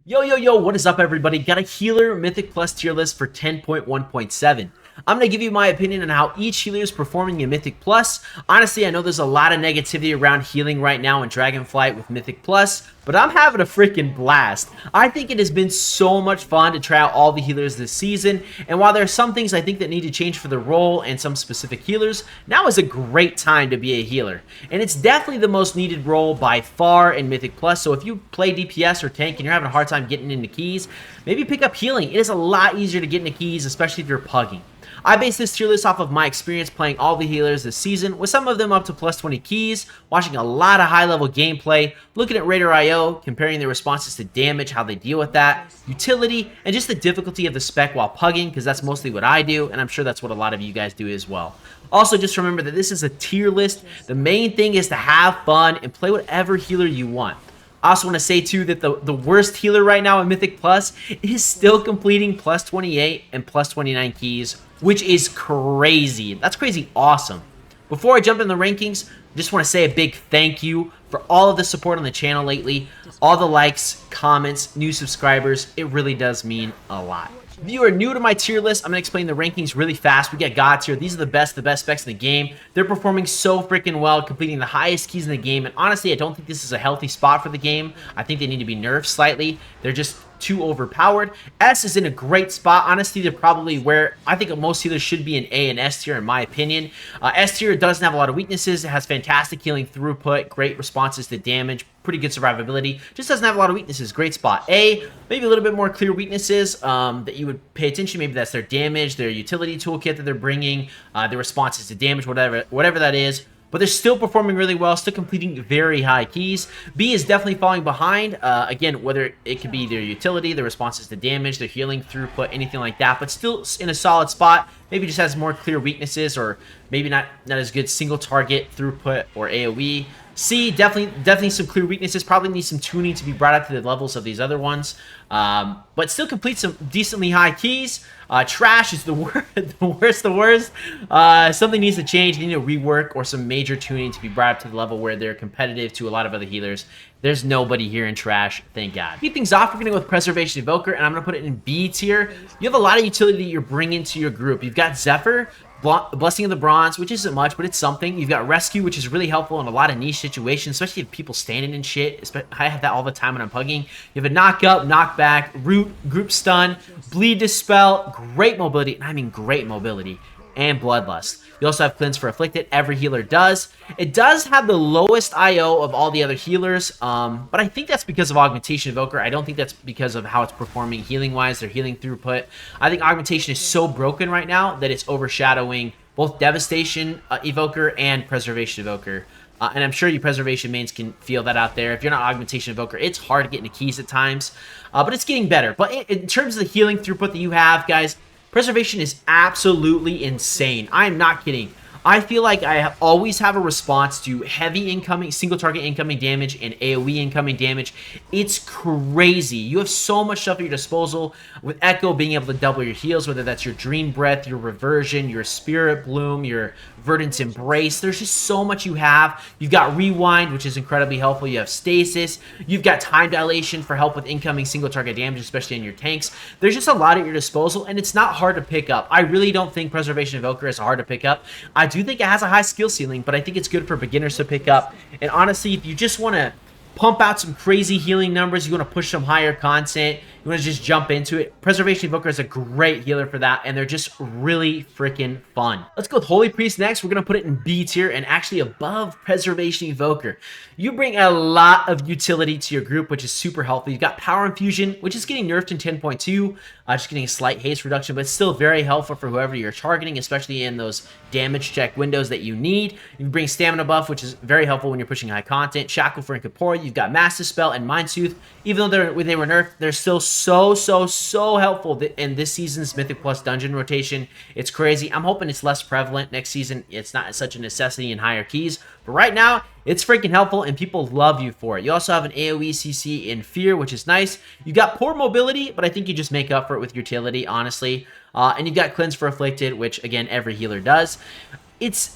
Yo, what is up, everybody? Got a healer Mythic Plus tier list for 10.1.7. I'm going to give you my opinion on how each healer is performing in Mythic Plus. Honestly, I know there's a lot of negativity around healing right now in Dragonflight with Mythic Plus, but I'm having a freaking blast. I think it has been so much fun to try out all the healers this season, and while there are some things I think that need to change for the role and some specific healers, now is a great time to be a healer. And it's definitely the most needed role by far in Mythic Plus, so if you play DPS or tank and you're having a hard time getting into keys, maybe pick up healing. It is a lot easier to get into keys, especially if you're pugging. I base this tier list off of my experience playing all the healers this season, with some of them up to plus 20 keys, watching a lot of high-level gameplay, looking at Raider IO, comparing their responses to damage, how they deal with that, utility, and just the difficulty of the spec while pugging, because that's mostly what I do, and I'm sure that's what a lot of you guys do as well. Also, just remember that this is a tier list. The main thing is to have fun and play whatever healer you want. I also want to say, too, that the worst healer right now in Mythic Plus is still completing plus 28 and plus 29 keys, which is crazy. That's crazy awesome. Before I jump in the rankings, I just want to say a big thank you for all of the support on the channel lately. All the likes, comments, new subscribers. It really does mean a lot. If you are new to my tier list, I'm going to explain the rankings really fast. We got God tier. These are the best specs in the game. They're performing so freaking well, completing the highest keys in the game. And honestly, I don't think this is a healthy spot for the game. I think they need to be nerfed slightly. They're just too overpowered. S is in a great spot. Honestly, they're probably where I think most healers should be in A and S tier, in my opinion. S tier doesn't have a lot of weaknesses. It has fantastic healing throughput, great responses to damage, pretty good survivability. Just doesn't have a lot of weaknesses. Great spot. A, maybe a little bit more clear weaknesses that you would pay attention. Maybe that's their damage, their utility toolkit that they're bringing, their responses to damage, whatever that is. But they're still performing really well, still completing very high keys. B is definitely falling behind. Again, whether it could be their utility, their responses to damage, their healing throughput, anything like that, but still in a solid spot. Maybe just has more clear weaknesses, or maybe not as good single target throughput or AoE. C, definitely some clear weaknesses. Probably needs some tuning to be brought up to the levels of these other ones. But still complete some decently high keys. Trash is the worst. Something needs to change. They need to rework or some major tuning to be brought up to the level where they're competitive to a lot of other healers. There's nobody here in Trash, thank God. Keep things off, we're going to go with Preservation Evoker, and I'm going to put it in B tier. You have a lot of utility that you're bringing to your group. You've got Zephyr, Blessing of the Bronze, which isn't much, but it's something. You've got Rescue, which is really helpful in a lot of niche situations, especially if people standing and shit. I have that all the time when I'm pugging. You have a Knock Up, Knock Back, Root, Group Stun, Bleed Dispel, great mobility, and I mean great mobility, and Bloodlust. You also have Cleanse for Afflicted. Every healer does. It does have the lowest IO of all the other healers, but I think that's because of Augmentation Evoker. I don't think that's because of how it's performing healing-wise, their healing throughput. I think Augmentation is so broken right now that it's overshadowing both Devastation Evoker and Preservation Evoker. And I'm sure you Preservation mains can feel that out there. If you're not Augmentation Evoker, it's hard to get into keys at times, but it's getting better. But in terms of the healing throughput that you have, guys, Preservation is absolutely insane. I am not kidding. I feel like I always have a response to heavy incoming, single target incoming damage and AoE incoming damage. It's crazy. You have so much stuff at your disposal, with Echo being able to double your heals, whether that's your Dream Breath, your Reversion, your Spirit Bloom, your Verdant's Embrace. There's just so much you have. You've got Rewind, which is incredibly helpful. You have Stasis. You've got Time Dilation for help with incoming single target damage, especially in your tanks. There's just a lot at your disposal, and it's not hard to pick up. I really don't think Preservation Evoker is hard to pick up. I do think it has a high skill ceiling, but I think it's good for beginners to pick up. And honestly, if you just want to pump out some crazy healing numbers, you want to push some higher content, you want to just jump into it, Preservation Evoker is a great healer for that, and they're just really freaking fun. Let's go with Holy Priest next. We're going to put it in B tier and actually above Preservation Evoker. You bring a lot of utility to your group, which is super helpful. You've got Power Infusion, which is getting nerfed in 10.2, just getting a slight haste reduction, but it's still very helpful for whoever you're targeting, especially in those damage check windows that you need. You bring Stamina Buff, which is very helpful when you're pushing high content. Shackle for Incorporeal. You've got Mass Dispel and Mind Soothe. Even though they were nerfed, they're still so helpful in this season's Mythic Plus dungeon rotation. It's crazy. I'm hoping it's less prevalent next season. It's not such a necessity in higher keys, but right now it's freaking helpful and people love you for it. You also have an AoE CC in Fear, which is nice. You got poor mobility, but I think you just make up for it with utility, honestly. And you've got Cleanse for Afflicted, which again every healer does.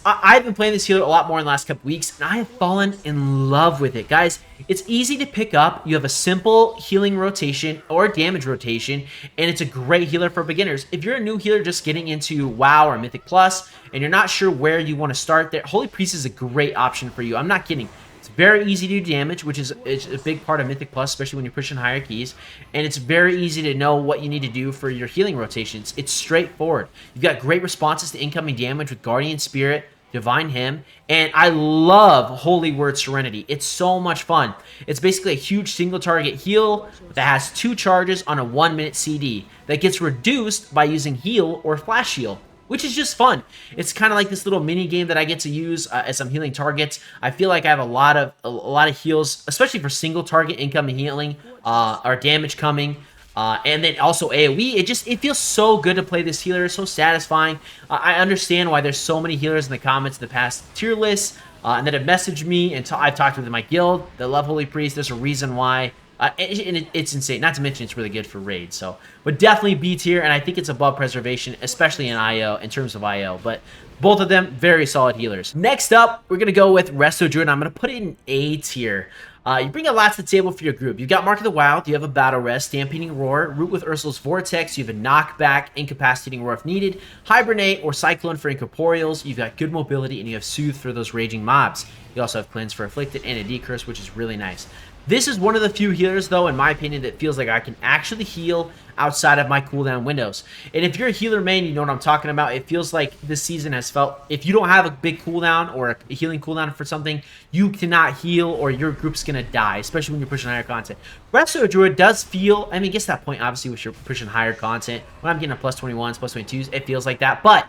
I've been playing this healer a lot more in the last couple weeks, and I have fallen in love with it. Guys, it's easy to pick up. You have a simple healing rotation or damage rotation, and it's a great healer for beginners. If you're a new healer just getting into WoW or Mythic Plus, and you're not sure where you want to start, there, Holy Priest is a great option for you. I'm not kidding. It's very easy to do damage, which is a big part of Mythic Plus, especially when you're pushing higher keys. And it's very easy to know what you need to do for your healing rotations. It's straightforward. You've got great responses to incoming damage with Guardian Spirit, Divine Hymn, and I love Holy Word Serenity. It's so much fun. It's basically a huge single target heal that has 2 charges on a 1-minute CD that gets reduced by using heal or flash heal, which is just fun. It's kind of like this little mini game that I get to use as I'm healing targets. I feel like I have a lot of heals, especially for single target incoming healing or damage coming. And then also AoE, it feels so good to play this healer. It's so satisfying. I understand why there's so many healers in the comments in the past tier lists and that have messaged me, and I've talked with my guild that love Holy Priest. There's a reason why. It's insane. Not to mention it's really good for raids. So, but definitely B tier, and I think it's above Preservation, especially in IO, in terms of IO. But both of them, very solid healers. Next up, we're going to go with Resto Druid. I'm going to put it in A tier. You bring a lot to the table for your group. You've got Mark of the Wild, you have a Battle Rest, Stampeding Roar, Root with Ursula's Vortex, you have a Knockback, Incapacitating Roar if needed, Hibernate or Cyclone for Incorporeals, you've got good mobility, and you have Soothe for those raging mobs. You also have Cleanse for Afflicted and a Decurse, which is really nice. This is one of the few healers, though, in my opinion, that feels like I can actually heal outside of my cooldown windows. And if you're a healer main, you know what I'm talking about. It feels like this season has felt, if you don't have a big cooldown or a healing cooldown for something, you cannot heal or your group's going to die, especially when you're pushing higher content. Resto Druid does feel, I mean, it gets to that point, obviously, when you're pushing higher content. When I'm getting a plus 21s, plus 22s, it feels like that. But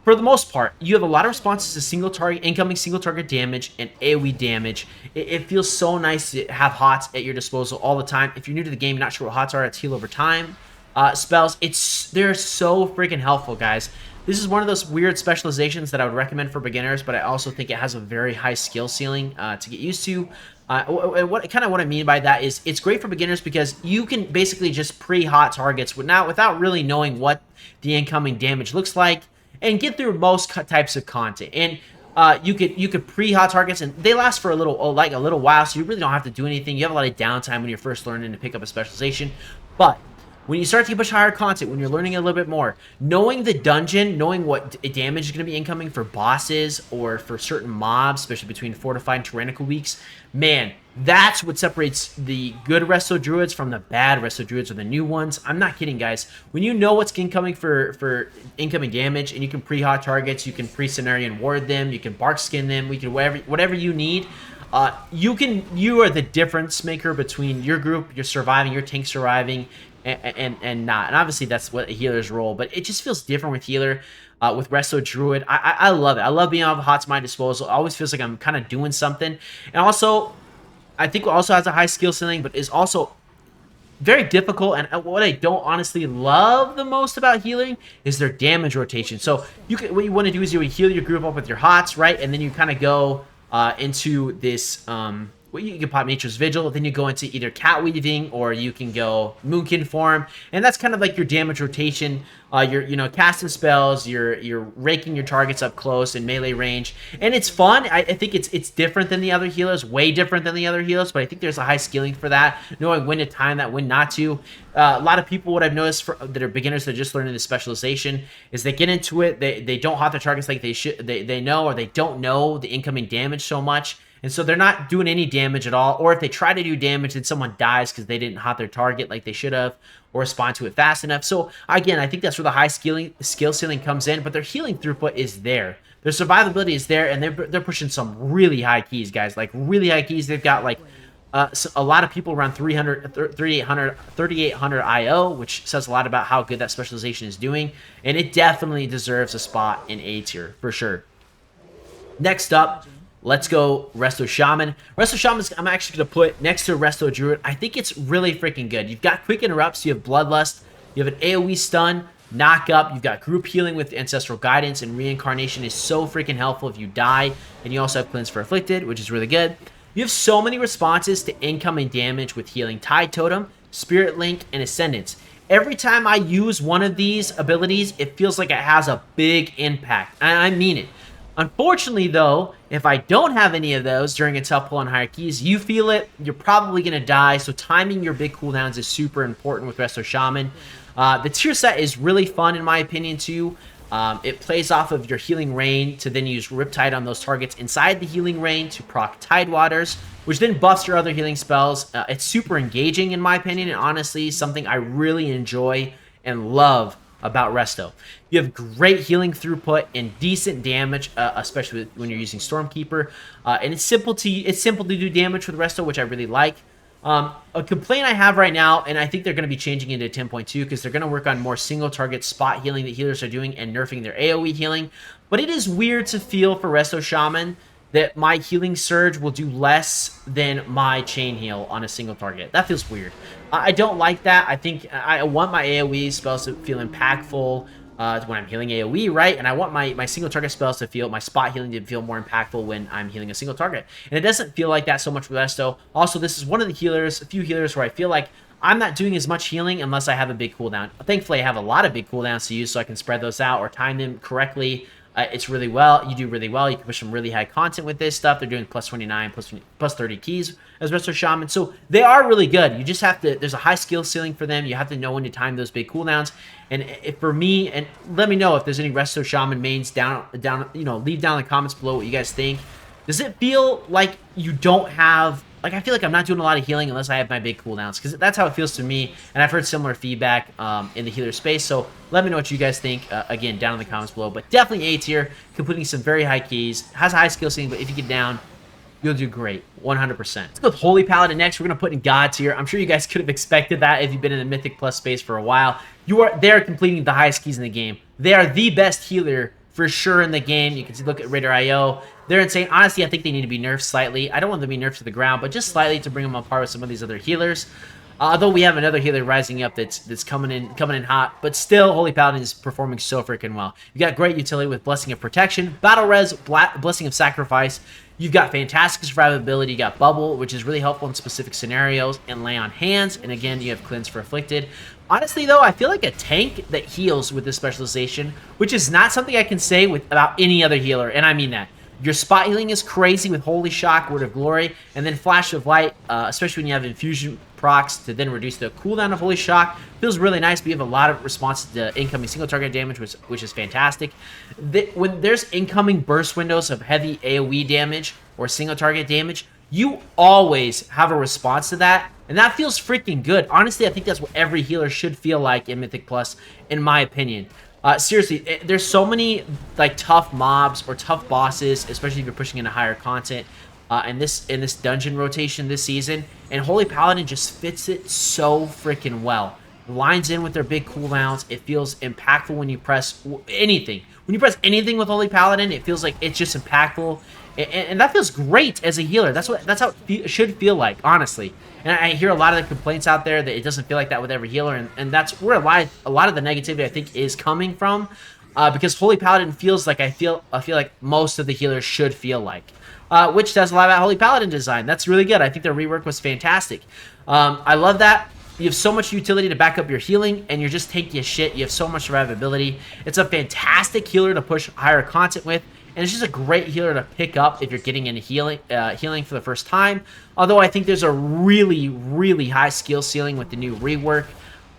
for the most part, you have a lot of responses to single target, incoming single target damage and AoE damage. It feels so nice to have HOTS at your disposal all the time. If you're new to the game, not sure what HOTS are, it's heal over time spells. They're so freaking helpful, guys. This is one of those weird specializations that I would recommend for beginners, but I also think it has a very high skill ceiling to get used to. What I mean by that is it's great for beginners because you can basically just pre-hot targets without really knowing what the incoming damage looks like, and get through most types of content. And you could pre-hot targets, and they last for a little while, so you really don't have to do anything. You have a lot of downtime when you're first learning to pick up a specialization. But when you start to push higher content, when you're learning a little bit more, knowing the dungeon, knowing what damage is going to be incoming for bosses or for certain mobs, especially between Fortified and Tyrannical weeks, man, that's what separates the good Resto Druids from the bad Resto Druids or the new ones. I'm not kidding, guys. When you know what's incoming for incoming damage, and you can pre-hot targets, you can pre-scenario and ward them, you can bark skin them, we can whatever you need. You are the difference maker between your group, your surviving, your tank surviving, and not. And obviously that's what a healer's role, but it just feels different with healer. With Resto Druid, I love it. I love being able to have HOTS at my disposal. It always feels like I'm kind of doing something. And also, I think it also has a high skill ceiling, but is also very difficult. And what I don't honestly love the most about healing is their damage rotation. So what you want to do is you would heal your group up with your HOTS, right? And then you kind of go into this you can pop Nature's Vigil, then you go into either Cat Weaving or you can go Moonkin form, and that's kind of like your damage rotation. You're casting spells, you're raking your targets up close in melee range, and it's fun. I think it's different than the other healers, way different than the other healers, but I think there's a high skilling for that, knowing when to time that, when not to. A lot of people, what I've noticed that are beginners that are just learning the specialization, is they get into it, they don't hot their targets like they should, they know, or they don't know the incoming damage so much. And so they're not doing any damage at all. Or if they try to do damage, then someone dies because they didn't hot their target like they should have or respond to it fast enough. So again, I think that's where the high skill ceiling comes in. But their healing throughput is there. Their survivability is there. And they're pushing some really high keys, guys. Like really high keys. They've got like a lot of people around 3,800 IO, which says a lot about how good that specialization is doing. And it definitely deserves a spot in A tier for sure. Next up, let's go Resto Shaman. Resto Shaman, I'm actually going to put next to Resto Druid. I think it's really freaking good. You've got Quick Interrupts, you have Bloodlust, you have an AoE stun, Knock Up, you've got group healing with Ancestral Guidance, and Reincarnation is so freaking helpful if you die. And you also have Cleanse for Afflicted, which is really good. You have so many responses to incoming damage with healing Tide Totem, Spirit Link, and Ascendance. Every time I use one of these abilities, it feels like it has a big impact. And I mean it. Unfortunately, though, if I don't have any of those during a tough pull on higher keys, you feel it, you're probably going to die, so timing your big cooldowns is super important with Resto Shaman. The tier set is really fun, in my opinion, too. It plays off of your healing rain to then use Riptide on those targets inside the healing rain to proc Tidewaters, which then buffs your other healing spells. It's super engaging, in my opinion, and honestly, something I really enjoy and love about Resto. You have great healing throughput and decent damage, especially when you're using Stormkeeper. And it's simple to do damage with Resto, which I really like. A complaint I have right now, and I think they're going to be changing into 10.2 because they're going to work on more single target spot healing that healers are doing and nerfing their AoE healing. But it is weird to feel for Resto Shaman that my healing surge will do less than my chain heal on a single target. That feels weird. I don't like that. I think I want my AoE spells to feel impactful when I'm healing AoE, right? And I want my single target spells to feel, my spot healing to feel more impactful when I'm healing a single target. And it doesn't feel like that so much with Resto. Also, this is one of the healers, a few healers where I feel like I'm not doing as much healing unless I have a big cooldown. Thankfully, I have a lot of big cooldowns to use so I can spread those out or time them correctly. It's really well. You do really well. You can push some really high content with this stuff. They're doing plus 29, plus 30 keys as Resto Shaman. So they are really good. You just have to, there's a high skill ceiling for them. You have to know when to time those big cooldowns. And if, for me, and let me know if there's any Resto Shaman mains down, leave down in the comments below what you guys think. Does it feel like you don't have, like, I feel like I'm not doing a lot of healing unless I have my big cooldowns, because that's how it feels to me, and I've heard similar feedback in the healer space, so let me know what you guys think, again, down in the comments below. But definitely A tier, completing some very high keys, has a high skill ceiling, but if you get down, you'll do great, 100%. Let's go with Holy Paladin next. We're going to put in God tier. I'm sure you guys could have expected that if you've been in the Mythic Plus space for a while. They're completing the highest keys in the game. They are the best healer for sure in the game. You can look at Raider.io. They're insane. Honestly, I think they need to be nerfed slightly. I don't want them to be nerfed to the ground, but just slightly to bring them on par with some of these other healers. Although we have another healer rising up that's coming in hot, but still, Holy Paladin is performing so freaking well. You got great utility with Blessing of Protection, Battle Res, Blessing of Sacrifice. You've got fantastic survivability. You got Bubble, which is really helpful in specific scenarios, and Lay on Hands. And again, you have Cleanse for Afflicted. Honestly, though, I feel like a tank that heals with this specialization, which is not something I can say about any other healer, and I mean that. Your spot healing is crazy with Holy Shock, Word of Glory, and then Flash of Light, especially when you have Infusion procs to then reduce the cooldown of Holy Shock. Feels really nice, but you have a lot of response to incoming single target damage, which is fantastic. When there's incoming burst windows of heavy AoE damage or single target damage, you always have a response to that, and that feels freaking good. Honestly, I think that's what every healer should feel like in Mythic Plus, in my opinion. Seriously, there's so many like tough mobs or tough bosses, especially if you're pushing into higher content in this dungeon rotation this season, and Holy Paladin just fits it so freaking well. Lines in with their big cooldowns. It feels impactful when you press anything. When you press anything with Holy Paladin, it feels like it's just impactful, and that feels great as a healer. That's how it should feel like, honestly. And I hear a lot of the complaints out there that it doesn't feel like that with every healer, and that's where a lot of the negativity I think is coming from, because Holy Paladin feels like I feel like most of the healers should feel like, which says a lot about Holy Paladin design. That's really good. I think their rework was fantastic. I love that. You have so much utility to back up your healing, and you're just tanky as shit. You have so much survivability. It's a fantastic healer to push higher content with, and it's just a great healer to pick up if you're getting into healing for the first time. Although I think there's a really, really high skill ceiling with the new rework.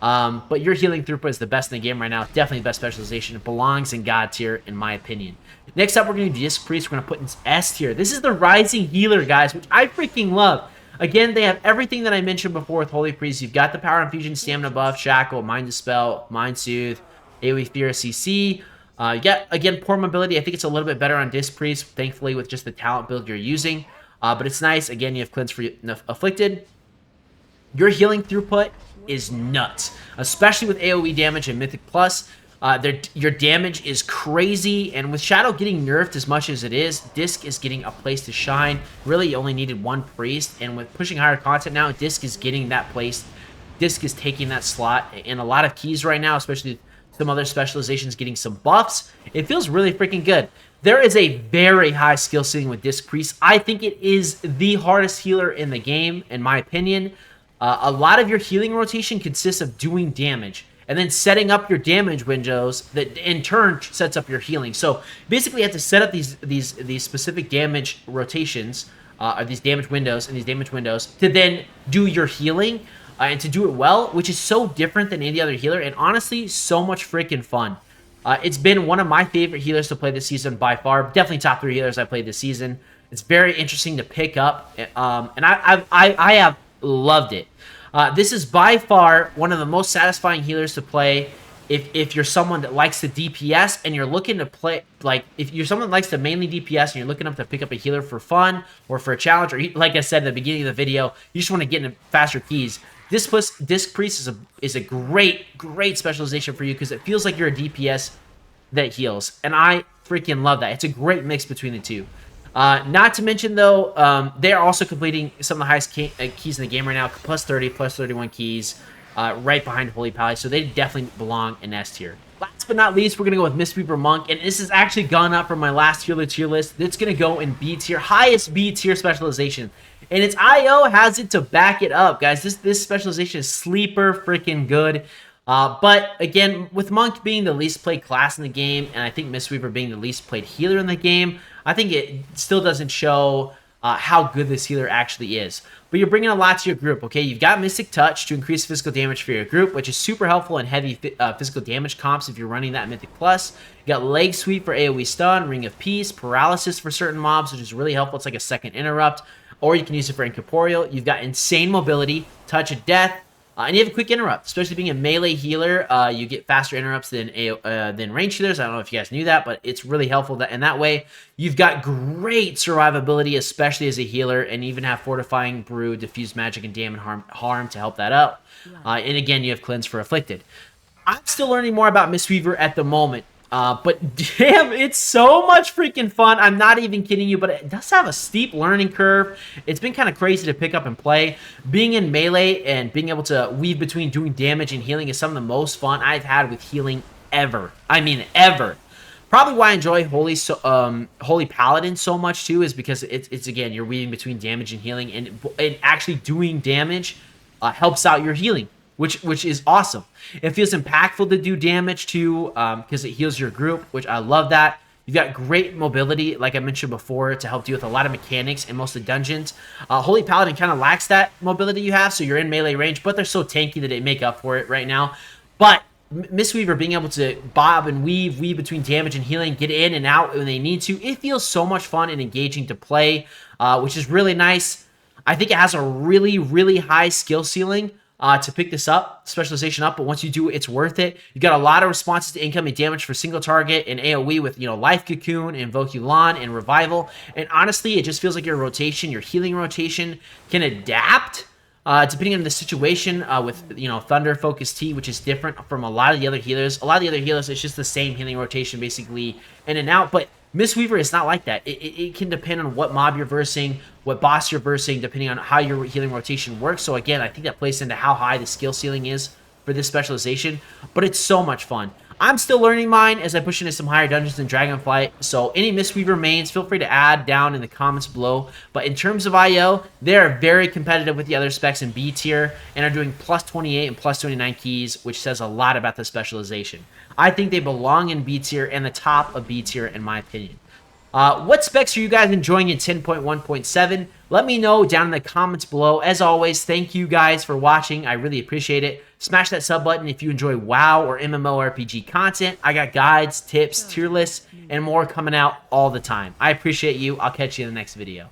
But your healing throughput is the best in the game right now. Definitely the best specialization. It belongs in God tier, in my opinion. Next up, we're going to do Disc Priest. We're going to put in S tier. This is the Rising Healer, guys, which I freaking love. Again, they have everything that I mentioned before with Holy Priest. You've got the Power Infusion, Stamina buff, Shackle, Mind Dispel, Mind Soothe, AoE Fear, CC. You got, again, Poor Mobility. I think it's a little bit better on Disc Priest, thankfully, with just the talent build you're using. But it's nice. Again, you have Cleanse for Afflicted. Your healing throughput is nuts, especially with AoE damage and Mythic Plus. Your damage is crazy, and with Shadow getting nerfed as much as it is, Disc is getting a place to shine. Really, you only needed one Priest, and with pushing higher content now, Disc is getting that place. Disc is taking that slot in a lot of keys right now, especially some other specializations getting some buffs. It feels really freaking good. There is a very high skill ceiling with Disc Priest. I think it is the hardest healer in the game, in my opinion. A lot of your healing rotation consists of doing damage. and then setting up your damage windows that in turn sets up your healing. So basically, you have to set up these specific damage rotations, or these damage windows and these damage windows to then do your healing and to do it well, which is so different than any other healer, and honestly, so much freaking fun. It's been one of my favorite healers to play this season by far. Definitely top 3 healers I played this season. It's very interesting to pick up, and I have loved it. This is by far one of the most satisfying healers to play if you're someone that likes to DPS and you're looking to play, like, if you're someone that likes to mainly DPS and you're looking up to pick up a healer for fun or for a challenge, or like I said at the beginning of the video, you just want to get into faster keys. Disc Priest is a great specialization for you because it feels like you're a DPS that heals, and I freaking love that. It's a great mix between the two. Not to mention, though, they're also completing some of the highest keys in the game right now, plus 30, plus 31 keys, right behind Holy Pally, so they definitely belong in S tier. Last but not least, we're going to go with Mistweaver Monk, and this has actually gone up from my last healer tier list. It's going to go in B tier, highest B tier specialization, and its IO has it to back it up, guys. This specialization is sleeper freaking good. But again, with Monk being the least played class in the game, and I think Mistweaver being the least played healer in the game, I think it still doesn't show how good this healer actually is. But you're bringing a lot to your group, okay? You've got Mystic Touch to increase physical damage for your group, which is super helpful in heavy physical damage comps if you're running that Mythic Plus. You got Leg Sweep for AoE stun, Ring of Peace, Paralysis for certain mobs, which is really helpful. It's like a second interrupt. Or you can use it for Incorporeal. You've got Insane Mobility, Touch of Death, and you have a quick interrupt. Especially being a melee healer, you get faster interrupts than range healers. I don't know if you guys knew that, but it's really helpful in that way. You've got great survivability, especially as a healer, and even have Fortifying Brew, Diffuse Magic, and Damn and harm to help that out. And again, you have Cleanse for Afflicted. I'm still learning more about Mistweaver at the moment. But damn, it's so much freaking fun. I'm not even kidding you, but it does have a steep learning curve. It's been kind of crazy to pick up and play. Being in melee and being able to weave between doing damage and healing is some of the most fun I've had with healing ever. I mean, ever. Probably why I enjoy Holy Paladin so much too is because it's again, you're weaving between damage and healing, and actually doing damage helps out your healing. Which is awesome. It feels impactful to do damage too, because it heals your group, which I love that. You've got great mobility, like I mentioned before, to help deal with a lot of mechanics in most of the dungeons. Holy Paladin kind of lacks that mobility you have, so you're in melee range, but they're so tanky that they make up for it right now. But Mistweaver being able to bob and weave between damage and healing, get in and out when they need to, it feels so much fun and engaging to play, which is really nice. I think it has a really high skill ceiling to pick this specialization up, but once you do, it's worth it. You got a lot of responses to incoming damage for single target and AoE with, Life Cocoon, Invoke Yu'lon, and Revival. And honestly, it just feels like your healing rotation can adapt depending on the situation with, Thunder Focus T, which is different from a lot of the other healers. A lot of the other healers, it's just the same healing rotation basically in and out, but Mistweaver is not like that. It can depend on what mob you're versing, what boss you're versing, depending on how your healing rotation works. So again, I think that plays into how high the skill ceiling is for this specialization, but it's so much fun. I'm still learning mine as I push into some higher dungeons than Dragonflight, so any Mistweaver mains, feel free to add down in the comments below. But in terms of IO, they are very competitive with the other specs in B tier and are doing plus 28 and plus 29 keys, which says a lot about the specialization. I think they belong in B tier and the top of B tier in my opinion. What specs are you guys enjoying in 10.1.7? Let me know down in the comments below. As always, thank you guys for watching. I really appreciate it. Smash that sub button if you enjoy WoW or MMORPG content. I got guides, tips, tier lists, and more coming out all the time. I appreciate you. I'll catch you in the next video.